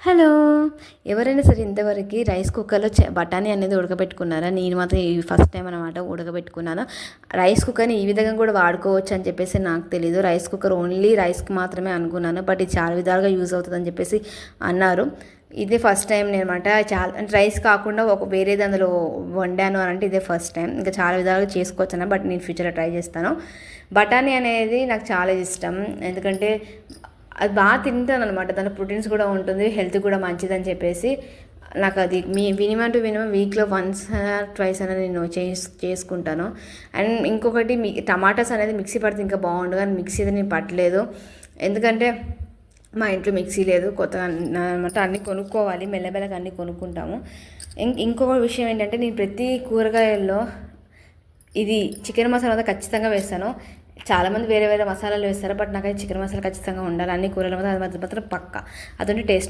Hello! ఎవరైనా సరే ఇంతవరకి rice కుక్కర్‌లో బఠానీ అనేది ఉడకబెట్టుకున్నారా? నేను మాత్రం ఇది ఫస్ట్ టైమ్ అనమాట ఉడకబెట్టుకున్నాను. రైస్ కుక్కర్‌ని ఈ విధంగా కూడా వాడుకోవచ్చు అని చెప్పేసి నాకు తెలీదు. రైస్ కుక్కర్ ఓన్లీ రైస్‌కి మాత్రమే అనుకున్నాను. బట్ ఇది చాలా విధాలుగా యూజ్ అవుతదని చెప్పేసి అన్నారు. ఇదే ఫస్ట్ టైం నేనమాట. అంటే రైస్ కాకుండా ఒక వేరేది అందులో వండాను అని అంటే ఇదే ఫస్ట్ టైం. ఇంకా చాలా విధాలుగా చేసుకోవచ్చన్న, బట్ నేను ఫ్యూచర్‌లో ట్రై చేస్తాను. బఠానీ అనేది నాకు చాలా ఇష్టం. ఎందుకంటే అది బాగా తింటాననమాట. దాంట్లో ప్రోటీన్స్ కూడా ఉంటుంది, హెల్త్ కూడా మంచిదని చెప్పేసి నాకు అది మినిమం టు మినిమం వీక్లో వన్స్ ట్వైస్ అనేది నేను చేసుకుంటాను. అండ్ ఇంకొకటి టమాటాస్ అనేది మిక్సీ పడితే ఇంకా బాగుండు, కానీ మిక్సీ అయితే నేను పట్టలేదు. ఎందుకంటే మా ఇంట్లో మిక్సీ లేదు, కొత్తగా అనమాట. అన్నీ కొనుక్కోవాలి, మెల్లమెల్లగా అన్నీ కొనుక్కుంటాము. ఇంకొక విషయం ఏంటంటే, నేను ప్రతి కూరగాయల్లో ఇది చికెన్ మసాలా ఖచ్చితంగా వేస్తాను. చాలామంది వేరే వేరే మసాలాలు వేస్తారు, బట్ నాకైతే చికెన్ మసాలా ఖచ్చితంగా ఉండాలి. అన్ని కూరల మీద అది మాత్రం పక్కా. అదంటే టేస్ట్